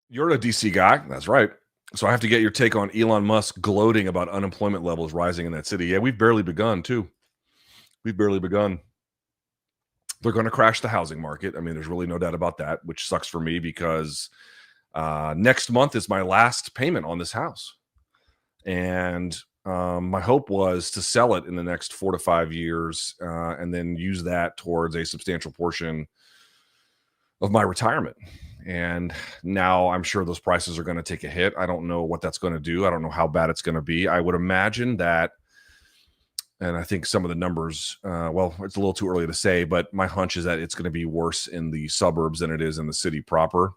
You're a DC guy. That's right. So I have to get your take on Elon Musk gloating about unemployment levels rising in that city. Yeah, we've barely begun, too. We've barely begun. They're going to crash the housing market. I mean, there's really no doubt about that, which sucks for me because next month is my last payment on this house. And my hope was to sell it in the next 4 to 5 years and then use that towards a substantial portion of my retirement. And now I'm sure those prices are going to take a hit. I don't know what that's going to do. I don't know how bad it's going to be. I would imagine that, and I think some of the numbers, well, it's a little too early to say, but my hunch is that it's going to be worse in the suburbs than it is in the city proper.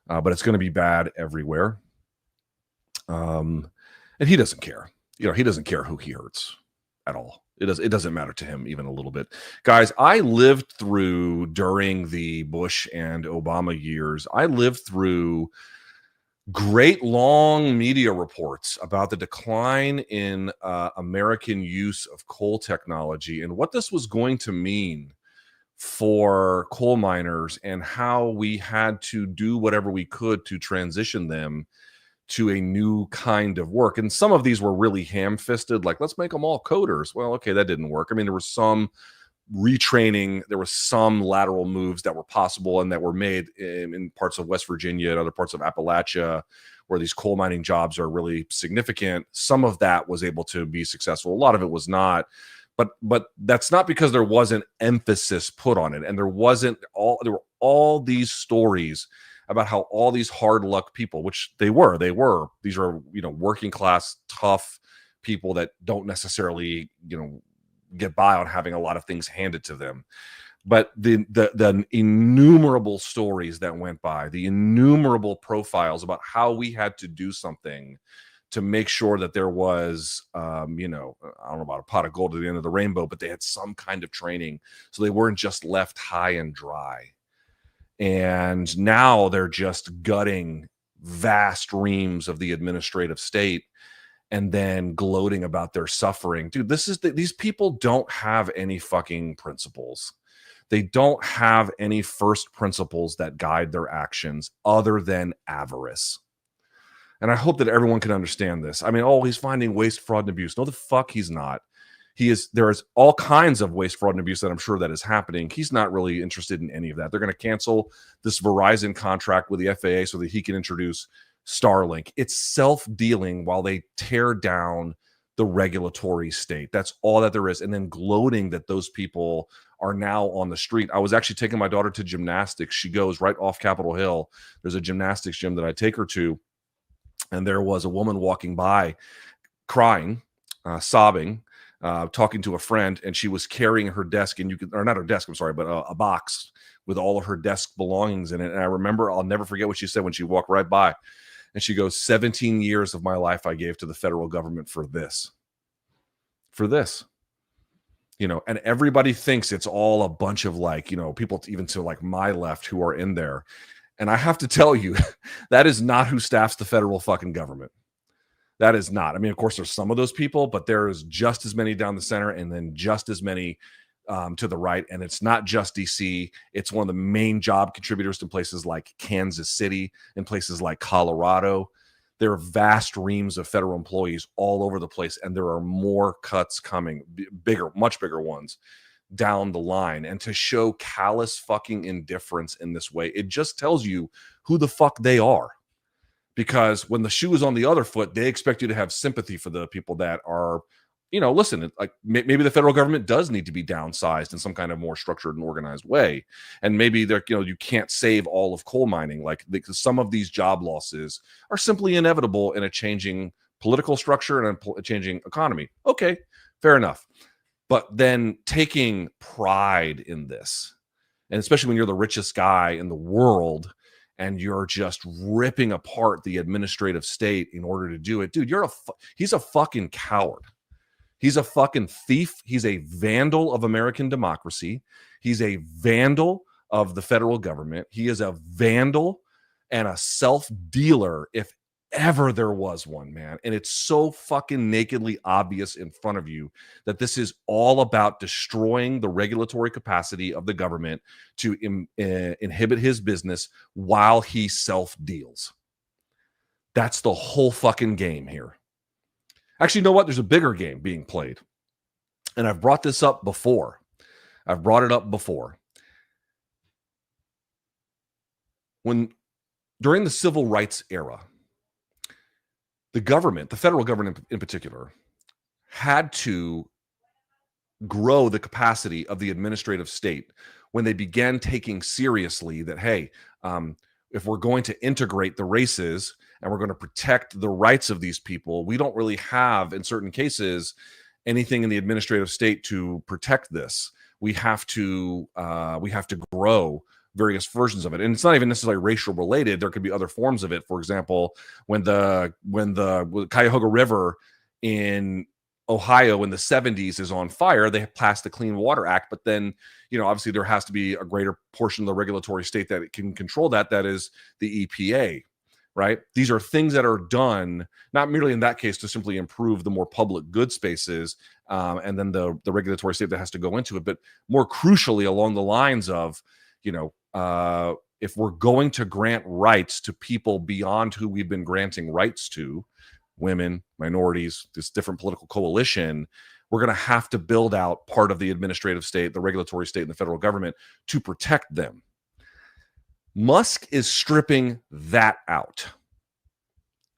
But it's going to be bad everywhere. And he doesn't care. He doesn't care who he hurts at all. It doesn't matter to him even a little bit. Guys, I lived through, during the Bush and Obama years, I lived through great long media reports about the decline in American use of coal technology and what this was going to mean for coal miners and how we had to do whatever we could to transition them to a new kind of work. And some of these were really ham-fisted, like, let's make them all coders. Well, okay, that didn't work. I mean, there was some retraining, there was some lateral moves that were possible and that were made in parts of West Virginia and other parts of Appalachia, where these coal mining jobs are really significant. Some of that was able to be successful. A lot of it was not. But that's not because there wasn't emphasis put on it. And there were all these stories about how all these hard luck people, which these are, working class, tough people that don't necessarily, get by on having a lot of things handed to them. But the innumerable stories that went by, the innumerable profiles about how we had to do something to make sure that there was, I don't know about a pot of gold at the end of the rainbow, but they had some kind of training so they weren't just left high and dry. And now they're just gutting vast reams of the administrative state and then gloating about their suffering. Dude, these people don't have any fucking principles. They don't have any first principles that guide their actions other than avarice. And I hope that everyone can understand this. I mean, he's finding waste, fraud, and abuse. No, the fuck he's not. There is all kinds of waste, fraud, and abuse that I'm sure that is happening. He's not really interested in any of that. They're going to cancel this Verizon contract with the FAA so that he can introduce Starlink. It's self-dealing while they tear down the regulatory state. That's all that there is. And then gloating that those people are now on the street. I was actually taking my daughter to gymnastics. She goes right off Capitol Hill. There's a gymnastics gym that I take her to. And there was a woman walking by crying, sobbing, talking to a friend, and she was carrying her desk, not her desk, I'm sorry, but a box with all of her desk belongings in it. And I remember, I'll never forget what she said when she walked right by. And she goes, 17 years of my life I gave to the federal government for this. And everybody thinks it's all a bunch of people even to my left who are in there. And I have to tell you, that is not who staffs the federal fucking government. That is not. I mean, of course, there's some of those people, but there's just as many down the center and then just as many to the right. And it's not just DC. It's one of the main job contributors to places like Kansas City and places like Colorado. There are vast reams of federal employees all over the place, and there are more cuts coming, much bigger ones down the line. And to show callous fucking indifference in this way, it just tells you who the fuck they are. Because when the shoe is on the other foot, they expect you to have sympathy for the people that are, listen, like maybe the federal government does need to be downsized in some kind of more structured and organized way. And maybe you can't save all of coal mining. Some of these job losses are simply inevitable in a changing political structure and a changing economy. Okay, fair enough. But then taking pride in this, and especially when you're the richest guy in the world and you're just ripping apart the administrative state in order to do it, dude, he's a fucking coward. He's a fucking thief. He's a vandal of American democracy. He's a vandal of the federal government. He is a vandal and a self-dealer if ever there was one, man. And it's so fucking nakedly obvious in front of you that this is all about destroying the regulatory capacity of the government to inhibit his business while he self deals. That's the whole fucking game here. Actually, you know what? There's a bigger game being played. And I've brought this up before. I've brought it up before. During the civil rights era, the government, the federal government in particular, had to grow the capacity of the administrative state when they began taking seriously that, hey, if we're going to integrate the races and we're going to protect the rights of these people, we don't really have, in certain cases, anything in the administrative state to protect this. We have to grow various versions of it, and it's not even necessarily racial related. There could be other forms of it. For example, when the Cuyahoga River in Ohio in the 70s is on fire, they passed the Clean Water Act, but then, obviously there has to be a greater portion of the regulatory state that it can control that is the EPA, right? These are things that are done, not merely in that case to simply improve the more public good spaces, and then the regulatory state that has to go into it, but more crucially along the lines of, if we're going to grant rights to people beyond who we've been granting rights to, women, minorities, this different political coalition, we're going to have to build out part of the administrative state, the regulatory state, and the federal government to protect them. Musk is stripping that out.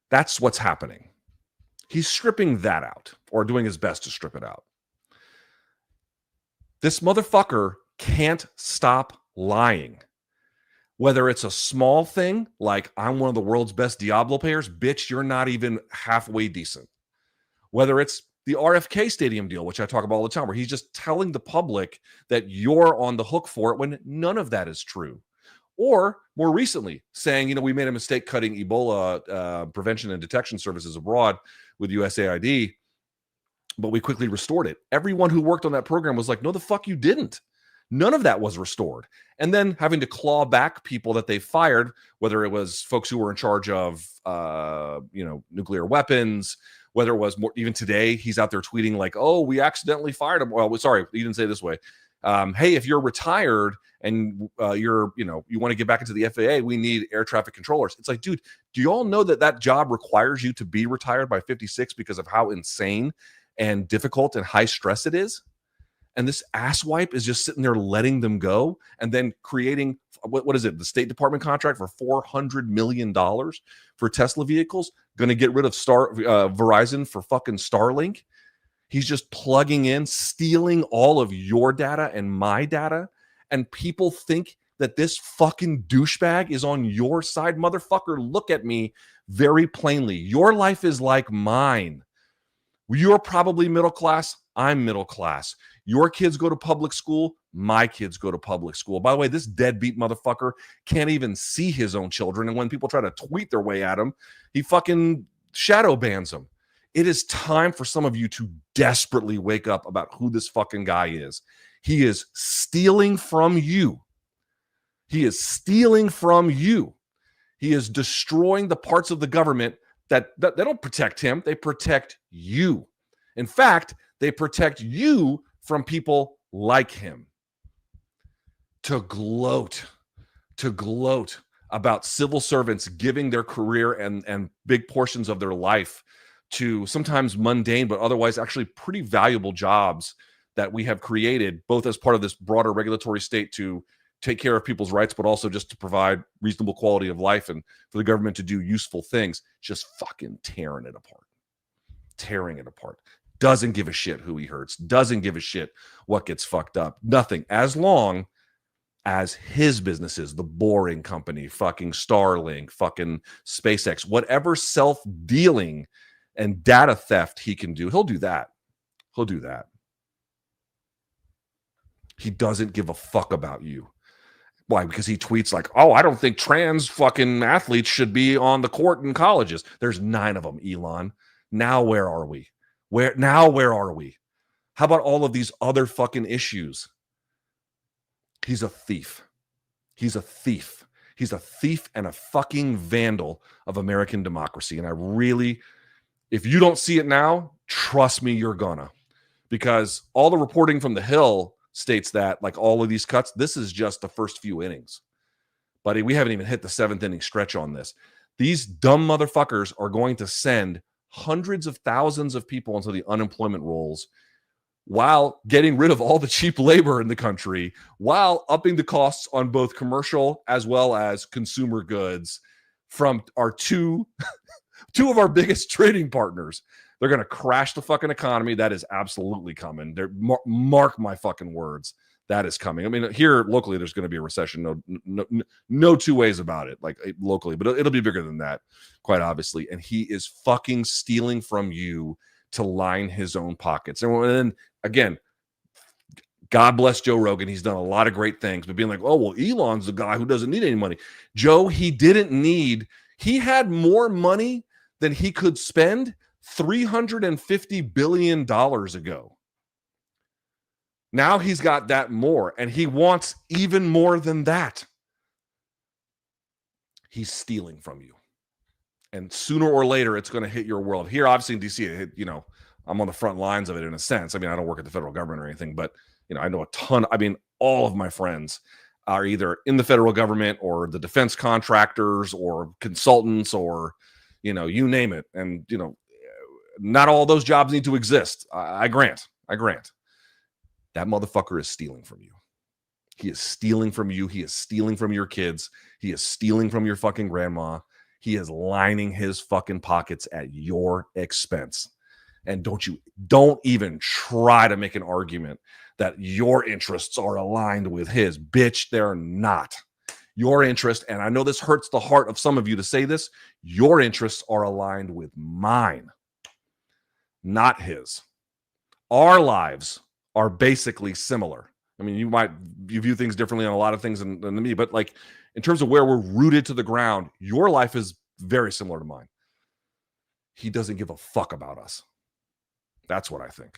That's what's happening. He's stripping that out, or doing his best to strip it out. This motherfucker can't stop lying. Whether it's a small thing, like I'm one of the world's best Diablo players, bitch, you're not even halfway decent. Whether it's the RFK Stadium deal, which I talk about all the time, where he's just telling the public that you're on the hook for it when none of that is true. Or more recently, saying, we made a mistake cutting Ebola prevention and detection services abroad with USAID, but we quickly restored it. Everyone who worked on that program was like, no, the fuck you didn't. None of that was restored. And then having to claw back people that they fired, whether it was folks who were in charge of, nuclear weapons, whether it was more, even today, he's out there tweeting like, oh, we accidentally fired him. Well, sorry, he didn't say it this way. Hey, if you're retired and you want to get back into the FAA, we need air traffic controllers. It's like, dude, do you all know that job requires you to be retired by 56 because of how insane and difficult and high stress it is? And this asswipe is just sitting there letting them go and then creating, what is it, the State Department contract for $400 million for Tesla vehicles, going to get rid of Verizon for fucking Starlink. He's just plugging in, stealing all of your data and my data. And people think that this fucking douchebag is on your side. Motherfucker, look at me very plainly. Your life is like mine. You're probably middle class. I'm middle class. Your kids go to public school. My kids go to public school. By the way, this deadbeat motherfucker can't even see his own children. And when people try to tweet their way at him, he fucking shadow bans them. It is time for some of you to desperately wake up about who this fucking guy is. He is stealing from you. He is stealing from you. He is destroying the parts of the government that they don't protect him. They protect you. In fact, they protect you from people like him. To gloat about civil servants giving their career and big portions of their life to sometimes mundane, but otherwise actually pretty valuable jobs that we have created, both as part of this broader regulatory state to take care of people's rights, but also just to provide reasonable quality of life and for the government to do useful things, just fucking tearing it apart. Doesn't give a shit who he hurts, doesn't give a shit what gets fucked up, nothing, as long as his businesses, the boring company, fucking Starlink, fucking SpaceX, whatever self-dealing and data theft he can do, he'll do that. He doesn't give a fuck about you. Why? Because he tweets like, oh, I don't think trans fucking athletes should be on the court in colleges. There's 9 of them, Elon. Now where are we? Where are we? How about all of these other fucking issues? He's a thief. He's He's a thief and a fucking vandal of American democracy. And I really, if you don't see it now, trust me, you're gonna. Because all the reporting from the Hill states that, like all of these cuts, this is just the first few innings. Buddy, we haven't even hit the 7th inning stretch on this. These dumb motherfuckers are going to send hundreds of thousands of people into the unemployment rolls while getting rid of all the cheap labor in the country, while upping the costs on both commercial as well as consumer goods from our two of our biggest trading partners. They're going to crash the fucking economy. That is absolutely coming. Mark my fucking words. That is coming. I mean, here locally, there's going to be a recession. No two ways about it, like locally, but it'll be bigger than that, quite obviously. And he is fucking stealing from you to line his own pockets. And then again, God bless Joe Rogan. He's done a lot of great things, but being like, oh, well, Elon's the guy who doesn't need any money. Joe, he had more money than he could spend $350 billion ago. Now he's got that more, and he wants even more than that. He's stealing from you. And sooner or later, it's going to hit your world. Here, obviously in DC, I'm on the front lines of it in a sense. I mean, I don't work at the federal government or anything, but, I know a ton. I mean, all of my friends are either in the federal government or the defense contractors or consultants or, you name it. And, not all those jobs need to exist. I grant. That motherfucker is stealing from you. He is stealing from you. He is stealing from your kids. He is stealing from your fucking grandma. He is lining his fucking pockets at your expense. And don't even try to make an argument that your interests are aligned with his. Bitch, they're not. Your interest, and I know this hurts the heart of some of you to say this, your interests are aligned with mine, not his. Our lives are basically similar. I mean, you view things differently on a lot of things than me, but like in terms of where we're rooted to the ground, your life is very similar to mine. He doesn't give a fuck about us. That's what I think.